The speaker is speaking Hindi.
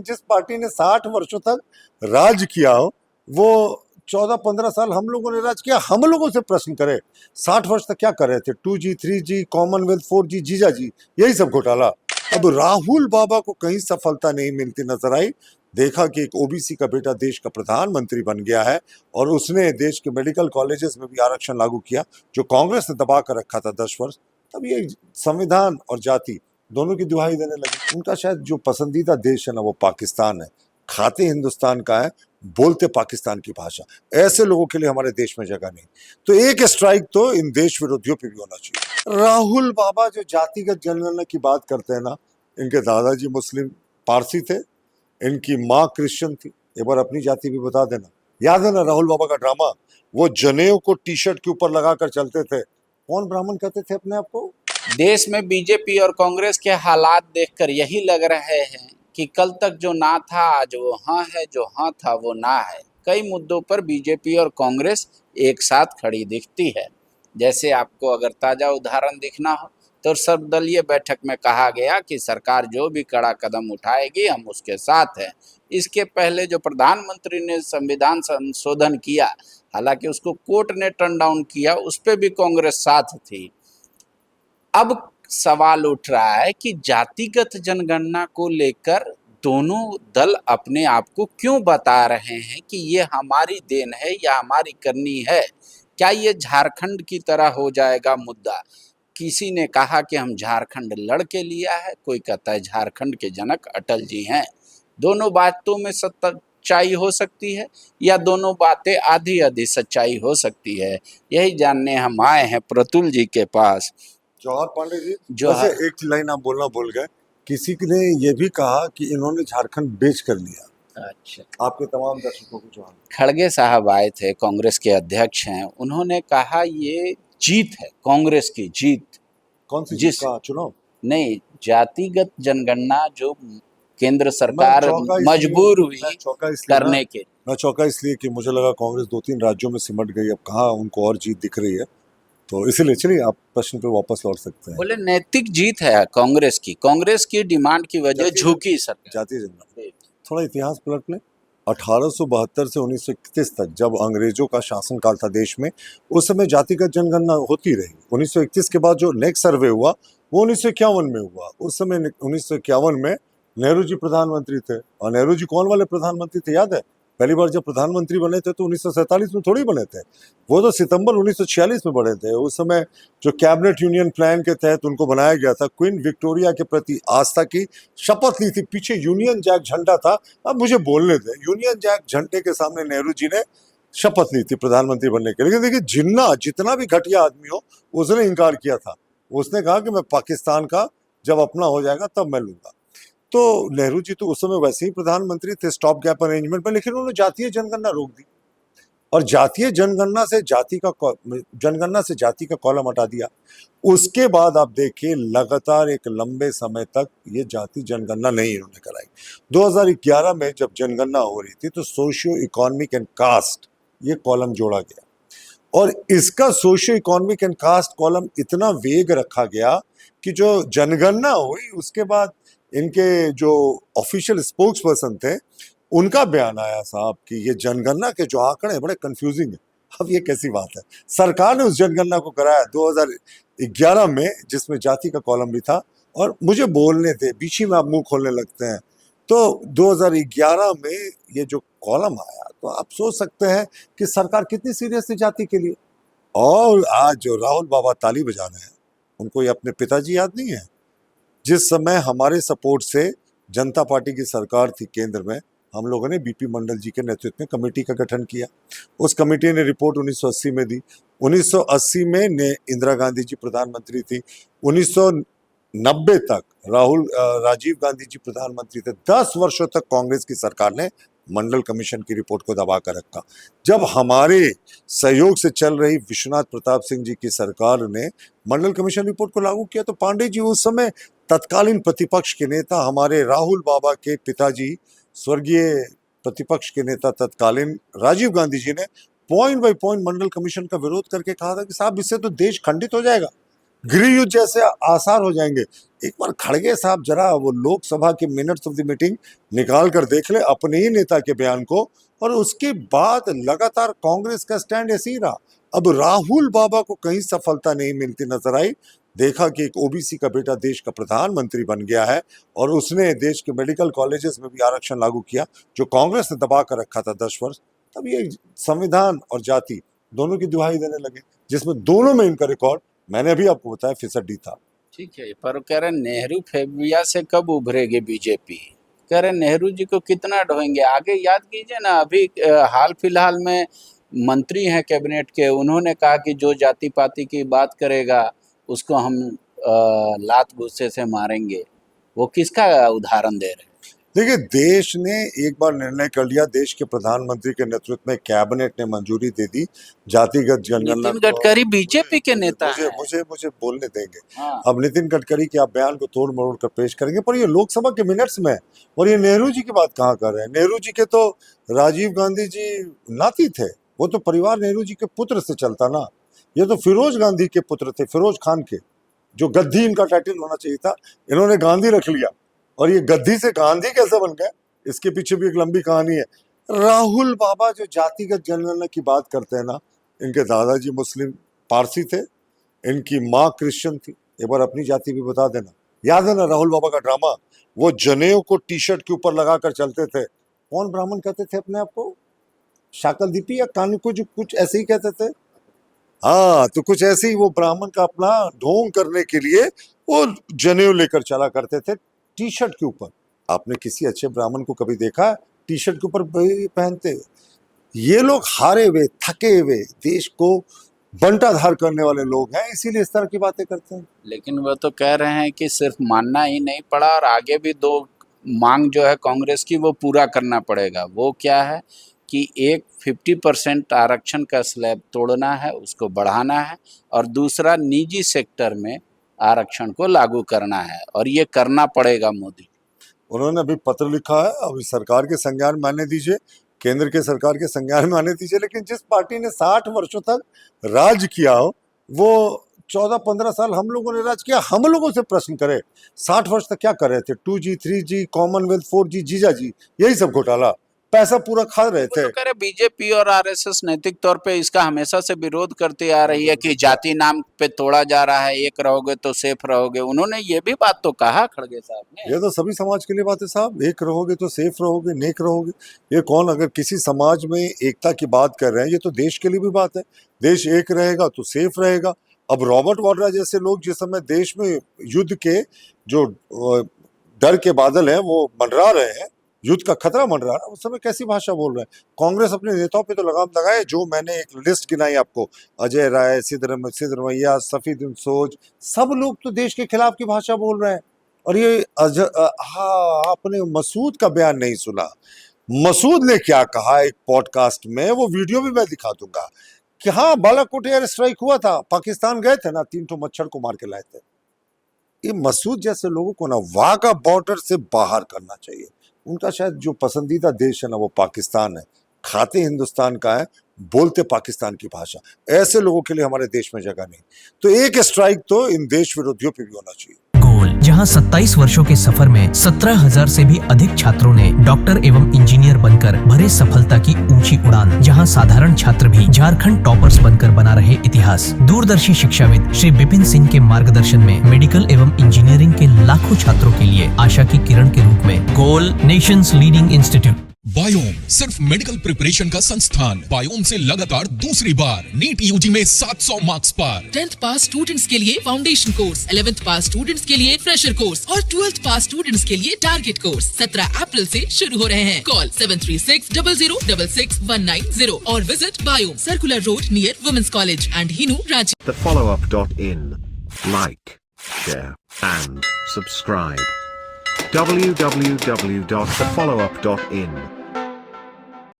जिस पार्टी ने 60 वर्षों तक राज किया हो, वो 14-15 साल हम लोगों ने राज किया। हम लोगों से प्रश्न करे 60 वर्ष तक क्या कर रहे थे? 2G 3G कॉमनवेल्थ 4G जीजा जी यही सब घोटाला। अब राहुल बाबा को कहीं सफलता नहीं मिलती नजर आई। देखा कि एक ओबीसी का बेटा देश का प्रधानमंत्री बन गया है और उसने देश के मेडिकल कॉलेजेस में भी आरक्षण लागू किया जो कांग्रेस ने दबा कर रखा था 10 वर्ष। तब ये संविधान और जाति दोनों की दुहाई देने लगे। उनका शायद जो पसंदीदा देश है ना वो पाकिस्तान है, खाते हिंदुस्तान का है, बोलते पाकिस्तान की भाषा। ऐसे लोगों के लिए हमारे देश में जगह नहीं। तो एक स्ट्राइक तो इन देश विरोधियों पे भी होना चाहिए। राहुल बाबा जो जातिगत जनगणना की बात करते हैं ना, इनके दादाजी मुस्लिम पारसी थे, इनकी माँ क्रिश्चियन थी। एक बार अपनी जाति भी बता देना। याद है ना राहुल बाबा का ड्रामा? वो जनेऊ को टी शर्ट के ऊपर लगाकर चलते थे। कौन ब्राह्मण कहते थे अपने आप को? देश में बीजेपी और कांग्रेस के हालात देखकर यही लग रहे हैं कि कल तक जो ना था आज वो हाँ है, जो हाँ था वो ना है। कई मुद्दों पर बीजेपी और कांग्रेस एक साथ खड़ी दिखती है। जैसे आपको अगर ताजा उदाहरण दिखना हो तो सर्वदलीय बैठक में कहा गया कि सरकार जो भी कड़ा कदम उठाएगी हम उसके साथ हैं। इसके पहले जो प्रधानमंत्री ने संविधान संशोधन किया, हालांकि उसको कोर्ट ने टर्न डाउन किया, उस पर भी कांग्रेस साथ थी। अब सवाल उठ रहा है कि जातिगत जनगणना को लेकर दोनों दल अपने आप को क्यों बता रहे हैं कि ये हमारी देन है या हमारी करनी है। क्या ये झारखंड की तरह हो जाएगा मुद्दा? किसी ने कहा कि हम झारखंड लड़ के लिया है, कोई कहता है झारखंड के जनक अटल जी हैं। दोनों बातों में सच्चाई हो सकती है या दोनों बातें आधी आधी सच्चाई हो सकती है। यही जानने हम आए हैं प्रतुल जी के पास। जवाहर पांडे जी, जो वैसे एक लाइन आप बोलना भूल गए। किसी ने ये भी कहा कि इन्होंने झारखंड बेच कर लिया। अच्छा, आपके तमाम दर्शकों को जवाब। खड़गे साहब आए थे, कांग्रेस के अध्यक्ष हैं, उन्होंने कहा ये जीत है, कांग्रेस की जीत। कौन सी जीत जिस का चुनाव? नहीं, जातिगत जनगणना जो केंद्र मैं सरकार चौंका इसलिए मजबूर हुई मैं चौंका इसलिए ना करने के। मैं चौंका इसलिए कि मुझे लगा कांग्रेस 2-3 राज्यों में सिमट गई, अब कहाँ उनको और जीत दिख रही है। तो इसीलिए चलिए आप प्रश्न पे वापस लौट सकते हैं। बोले नैतिक जीत है कांग्रेस की डिमांड की वजह झुकी सरकार। जातीय जनगणना, थोड़ा इतिहास पलट लें। 1872 से 1931 तक जब अंग्रेजों का शासनकाल था देश में, उस समय जातिगत जनगणना होती रही। 1931 के बाद जो नेक्स्ट सर्वे हुआ वो 1951 में हुआ। उस समय 1951 में नेहरू जी प्रधानमंत्री थे। और नेहरू जी कौन वाले प्रधानमंत्री थे याद है? पहली बार जब प्रधानमंत्री बने थे तो 1947 में थोड़ी बने थे, वो तो सितंबर 1946 में बने थे। उस समय जो कैबिनेट यूनियन प्लान के तहत उनको बनाया गया था, क्वीन विक्टोरिया के प्रति आस्था की शपथ ली थी। पीछे यूनियन जैक झंडा था। अब मुझे बोलने थे, यूनियन जैक झंडे के सामने नेहरू जी ने शपथ ली थी प्रधानमंत्री बनने के। लेकिन देखिए जितना भी घटिया आदमी हो उसने इनकार किया था। उसने कहा कि मैं पाकिस्तान का जब अपना हो जाएगा तब मैं लूंगा। तो नेहरू जी तो उस समय वैसे ही प्रधानमंत्री थे स्टॉप गैप अरेंजमेंट में, लेकिन उन्होंने जातीय जनगणना रोक दी और जातीय जनगणना से जाति का कॉलम हटा दिया। उसके बाद आप देखिए लगातार एक लंबे समय तक ये जाति जनगणना नहीं इन्होंने कराई। 2011 में जब जनगणना हो रही थी तो सोशियो इकोनॉमिक एंड कास्ट ये कॉलम जोड़ा गया और इसका socio economic and caste column इतना वेग रखा गया कि जो जनगणना हुई उसके बाद इनके जो ऑफिशियल स्पोक्स पर्सन थे उनका बयान आया साहब कि ये जनगणना के जो आंकड़े हैं बड़े कंफ्यूजिंग है। अब ये कैसी बात है? सरकार ने उस जनगणना को कराया 2011 में जिसमें जाति का कॉलम भी था। और मुझे बोलने थे, बीच ही में आप मुंह खोलने लगते हैं। तो 2011 में ये जो कॉलम आया तो आप सोच सकते हैं कि सरकार कितनी सीरियस थी जाति के लिए। और आज जो राहुल बाबा ताली बजा रहे हैं उनको ये अपने पिताजी याद नहीं है? जिस समय हमारे सपोर्ट से जनता पार्टी की सरकार थी केंद्र में, हम लोगों ने बीपी मंडल जी के नेतृत्व में कमेटी का गठन किया। उस कमेटी ने रिपोर्ट 1980 में दी। 1980 में इंदिरा गांधी जी प्रधानमंत्री थी। 1990 तक राजीव गांधी जी प्रधानमंत्री थे। 10 वर्षों तक कांग्रेस की सरकार ने मंडल कमीशन की रिपोर्ट को दबा कर रखा। जब हमारे सहयोग से चल रही विश्वनाथ प्रताप सिंह जी की सरकार ने मंडल कमीशन रिपोर्ट को लागू किया तो पांडे जी उस समय तत्कालीन प्रतिपक्ष के नेता, हमारे राहुल बाबा के पिताजी स्वर्गीय प्रतिपक्ष के नेता तत्कालीन राजीव गांधी जी ने point by point Mandal commission का विरोध करके कहा था कि साहब इससे तो देश खंडित हो जाएगा। गृह युद्ध जैसे आसार हो जाएंगे। एक बार खड़गे साहब जरा वो लोकसभा के मिनट्स ऑफ द मीटिंग निकाल कर देख ले अपने ही नेता के बयान को, और उसके बाद लगातार कांग्रेस का स्टैंड ऐसे ही रहा। अब राहुल बाबा को कहीं सफलता नहीं मिलती नजर आई। देखा कि एक ओबीसी का बेटा देश का प्रधानमंत्री बन गया है और उसने देश के मेडिकल कॉलेजेस में भी आरक्षण लागू किया जो कांग्रेस ने दबा कर रखा था 10 वर्ष। तब ये संविधान और जाति दोनों की दुहाई देने लगे, जिसमें दोनों में इनका रिकॉर्ड मैंने अभी आपको बताया फीसदी था। ठीक है, पर कह रहे नेहरू फेबिया से कब उभरेगी बीजेपी? कह रहे नेहरू जी को कितना ढोएंगे आगे? याद कीजिए ना, अभी हाल फिलहाल में मंत्री हैं कैबिनेट के, उन्होंने कहा कि जो जाति पाति की बात करेगा उसको हम लात गुस्से से मारेंगे। वो किसका उदाहरण दे रहे हैं? देखिए, देश ने एक बार निर्णय कर लिया, देश के प्रधानमंत्री के नेतृत्व में कैबिनेट ने मंजूरी दे दी जातिगत जनगणना। नितिन गडकरी बीजेपी के नेता हैं। मुझे बोलने देंगे। हाँ। अब नितिन गडकरी के आप बयान को तोड़ मरोड़ कर पेश करेंगे, पर ये लोकसभा के मिनट्स में है। और ये नेहरू जी की बात कहाँ कर रहे हैं? नेहरू जी के तो राजीव गांधी जी नाती थे, वो तो परिवार नेहरू जी के पुत्र से चलता ना। ये तो फिरोज गांधी के पुत्र थे, फिरोज खान के, जो गद्दी इनका टाइटल होना चाहिए था, इन्होंने गांधी रख लिया। और ये गद्दी से गांधी कैसे बन गए, इसके पीछे भी एक लंबी कहानी है। राहुल बाबा जो जातिगत जनगणना की बात करते हैं ना, इनके दादाजी मुस्लिम पारसी थे, इनकी माँ क्रिश्चियन थी। एक बार अपनी जाति भी बता देना। याद है ना राहुल बाबा का ड्रामा? वो जनेऊ को टी शर्ट के ऊपर लगा कर चलते थे। कौन ब्राह्मण कहते थे अपने आप को? शाकल दीपी या कानी को, जो कुछ ऐसे ही कहते थे। हाँ, तो कुछ ऐसे ही वो ब्राह्मण का अपना ढोंग करने के लिए वो जनेऊ लेकर चला करते थे टी शर्ट के ऊपर। आपने किसी अच्छे ब्राह्मण को कभी देखा टी शर्ट के ऊपर पहनते? ये लोग हारे हुए, थके हुए, देश को बंटाधार करने वाले लोग हैं, इसीलिए इस तरह की बातें करते हैं। लेकिन वो तो कह रहे हैं कि सिर्फ मानना ही नहीं पड़ा और आगे भी 2 मांग जो है कांग्रेस की वो पूरा करना पड़ेगा। वो क्या है कि एक 50% आरक्षण का स्लैब तोड़ना है, उसको बढ़ाना है, और दूसरा निजी सेक्टर में आरक्षण को लागू करना है, और ये करना पड़ेगा मोदी। उन्होंने अभी पत्र लिखा है, अभी सरकार के संज्ञान में आने दीजिए, केंद्र के सरकार के संज्ञान में आने दीजिए। लेकिन जिस पार्टी ने 60 वर्षों तक राज किया हो, वो 14-15 साल हम लोगों ने राज किया। हम लोगों से प्रश्न करें, 60 वर्ष तक क्या कर रहे थे? 2G 3G कॉमनवेल्थ 4G जीजाजी, यही सब घोटाला, पैसा पूरा खा रहे थे। तो कह रहे बीजेपी और आरएसएस नैतिक तौर पे इसका हमेशा से विरोध करती आ रही है कि जाति नाम पे तोड़ा जा रहा है, एक रहोगे तो सेफ रहोगे। उन्होंने ये भी बात तो कहा खड़गे साहब ने। ये तो सभी समाज के लिए बात है साहब, एक रहोगे तो सेफ रहोगे, नेक रहोगे। ये कौन, अगर किसी समाज में एकता की बात कर रहे हैं, ये तो देश के लिए भी बात है। देश एक रहेगा तो सेफ रहेगा। अब रॉबर्ट वाड्रा जैसे लोग जिस समय देश में युद्ध के जो डर के बादल हैं वो मंडरा रहे हैं, युद्ध का खतरा मंडरा रहा है, उस समय कैसी भाषा बोल रहे हैं? कांग्रेस अपने नेताओं पे तो लगाम लगाए। जो मैंने एक लिस्ट गिनाई आपको, अजय राय, सिद्धरमैया, सफीउद्दीन सोज, सब लोग तो देश के खिलाफ की भाषा बोल रहे हैं। और ये हाँ, आपने मसूद का बयान नहीं सुना। मसूद ने क्या कहा एक पॉडकास्ट में, वो वीडियो भी मैं दिखा दूंगा, कि हाँ बालाकोट एयर स्ट्राइक हुआ था, पाकिस्तान गए थे ना, 3 मच्छर को मार के लाए थे। ये मसूद जैसे लोगों को ना वाघा बॉर्डर से बाहर करना चाहिए। उनका शायद जो पसंदीदा देश है ना वो पाकिस्तान है, खाते हिंदुस्तान का है, बोलते पाकिस्तान की भाषा। ऐसे लोगों के लिए हमारे देश में जगह नहीं। तो एक स्ट्राइक तो इन देश विरोधियों पे भी होना चाहिए। गोल, जहां 27 वर्षों के सफर में 17,000 से भी अधिक छात्रों ने डॉक्टर एवं इंजीनियर बनकर भरे सफलता की ऊंची उड़ान, जहां साधारण छात्र भी झारखंड टॉपर्स बनकर बना रहे इतिहास। दूरदर्शी शिक्षाविद श्री विपिन सिंह के मार्गदर्शन में मेडिकल एवं इंजीनियरिंग के लाखों छात्रों के लिए आशा की किरण के रूप में गोल, नेशंस लीडिंग इंस्टीट्यूट। बायोम सिर्फ मेडिकल प्रिपरेशन का संस्थान। बायोम से लगातार दूसरी बार नीट यूजी में 700 मार्क्स पर। 10th पास स्टूडेंट्स के लिए फाउंडेशन कोर्स, 11th पास स्टूडेंट्स के लिए फ्रेशर कोर्स और 12th पास स्टूडेंट्स के लिए टारगेट कोर्स 17 अप्रैल से शुरू हो रहे हैं। कॉल 7360066190 और visit Biome, circular road near women's college and Hinoo, Ranchi. thefollowup.in. Like, share and subscribe. www.thefollowup.in